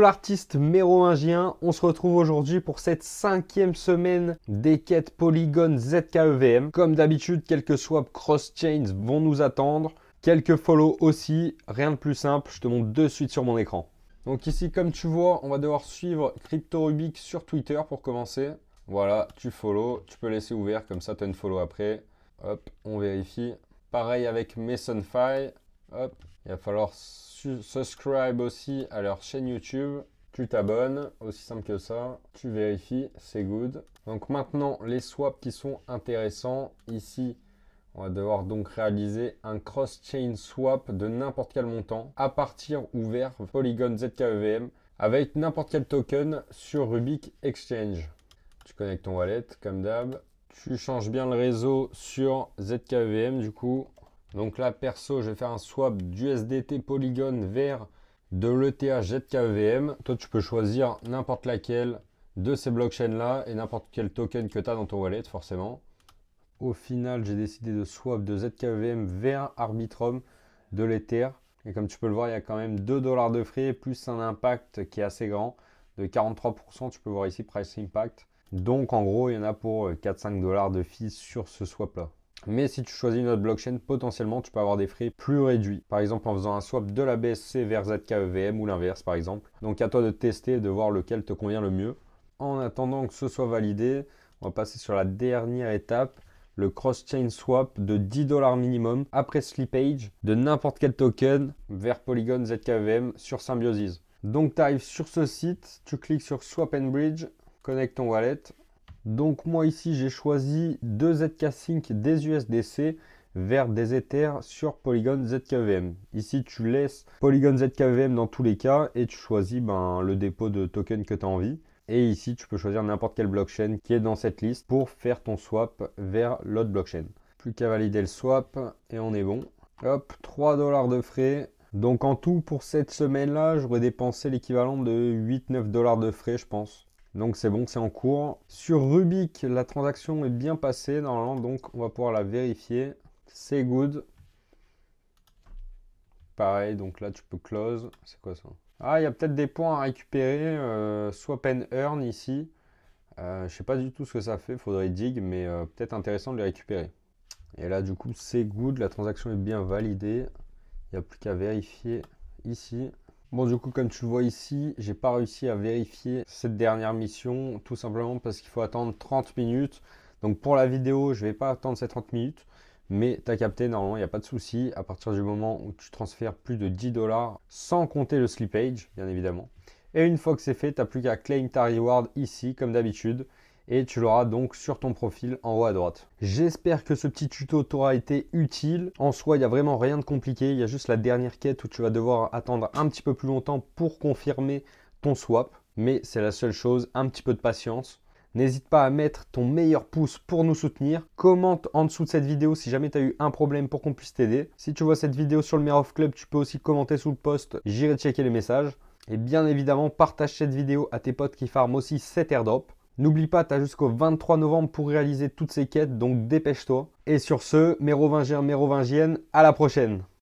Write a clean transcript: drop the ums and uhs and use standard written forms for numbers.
l'artiste mérovingien, on se retrouve aujourd'hui pour cette 5e semaine des quêtes Polygon ZKEVM. Comme d'habitude, quelques swaps cross-chains vont nous attendre, quelques follow aussi, rien de plus simple, je te montre de suite sur mon écran. Donc ici, comme tu vois, on va devoir suivre CryptoRubik sur Twitter pour commencer. Voilà, tu follow, tu peux laisser ouvert, comme ça tu as une follow après. Hop, on vérifie. Pareil avec MasonFi, hop, il va falloir subscribe aussi à leur chaîne YouTube. Tu t'abonnes, aussi simple que ça. Tu vérifies, c'est good. Donc maintenant, les swaps qui sont intéressants. Ici, on va devoir donc réaliser un cross-chain swap de n'importe quel montant à partir ouvert Polygon ZKEVM avec n'importe quel token sur Rubik Exchange. Tu connectes ton wallet comme d'hab. Tu changes bien le réseau sur ZKEVM du coup. Donc là, perso, je vais faire un swap d'USDT Polygon vers de l'ETH ZKEVM. Toi, tu peux choisir n'importe laquelle de ces blockchains-là et n'importe quel token que tu as dans ton wallet, forcément. Au final, j'ai décidé de swap de ZKEVM vers Arbitrum de l'Ether. Et comme tu peux le voir, il y a quand même 2 $ de frais, plus un impact qui est assez grand, de 43%. Tu peux voir ici, Price Impact. Donc, en gros, il y en a pour 4-5 $ de fees sur ce swap-là. Mais si tu choisis une autre blockchain, potentiellement, tu peux avoir des frais plus réduits. Par exemple, en faisant un swap de la BSC vers ZKEVM ou l'inverse, par exemple. Donc, à toi de tester et de voir lequel te convient le mieux. En attendant que ce soit validé, on va passer sur la dernière étape, le cross-chain swap de 10 $ minimum après slippage de n'importe quel token vers Polygon ZKEVM sur Symbiosis. Donc, tu arrives sur ce site, tu cliques sur Swap and Bridge, connecte ton wallet. Donc moi ici j'ai choisi 2 ZK Sync des USDC vers des Ethers sur Polygon ZKEVM. Ici tu laisses Polygon ZKEVM dans tous les cas et tu choisis le dépôt de token que tu as envie. Et ici tu peux choisir n'importe quelle blockchain qui est dans cette liste pour faire ton swap vers l'autre blockchain. Plus qu'à valider le swap et on est bon. Hop, 3 $ de frais. Donc en tout pour cette semaine là j'aurais dépensé l'équivalent de 8-9 $ de frais je pense. Donc c'est bon, c'est en cours. Sur Rubik, la transaction est bien passée normalement, donc on va pouvoir la vérifier. C'est good. Pareil, donc là tu peux close. C'est quoi ça? Ah, il y a peut-être des points à récupérer. Swap and earn ici. Je sais pas du tout ce que ça fait, faudrait dig, mais peut-être intéressant de les récupérer. Et là du coup c'est good, la transaction est bien validée. Il n'y a plus qu'à vérifier ici. Bon, du coup, comme tu le vois ici, j'ai pas réussi à vérifier cette dernière mission, tout simplement parce qu'il faut attendre 30 minutes. Donc pour la vidéo, je vais pas attendre ces 30 minutes, mais tu as capté, normalement, il n'y a pas de souci. À partir du moment où tu transfères plus de 10 $, sans compter le slippage, bien évidemment. Et une fois que c'est fait, tu n'as plus qu'à claim ta reward ici, comme d'habitude. Et tu l'auras donc sur ton profil en haut à droite. J'espère que ce petit tuto t'aura été utile. En soi, il n'y a vraiment rien de compliqué. Il y a juste la dernière quête où tu vas devoir attendre un petit peu plus longtemps pour confirmer ton swap. Mais c'est la seule chose, un petit peu de patience. N'hésite pas à mettre ton meilleur pouce pour nous soutenir. Commente en dessous de cette vidéo si jamais tu as eu un problème pour qu'on puisse t'aider. Si tu vois cette vidéo sur le Merov Club, tu peux aussi commenter sous le post. J'irai checker les messages. Et bien évidemment, partage cette vidéo à tes potes qui farment aussi cet airdrop. N'oublie pas, tu as jusqu'au 23 novembre pour réaliser toutes ces quêtes, donc dépêche-toi. Et sur ce, mérovingiens, mérovingiennes, à la prochaine!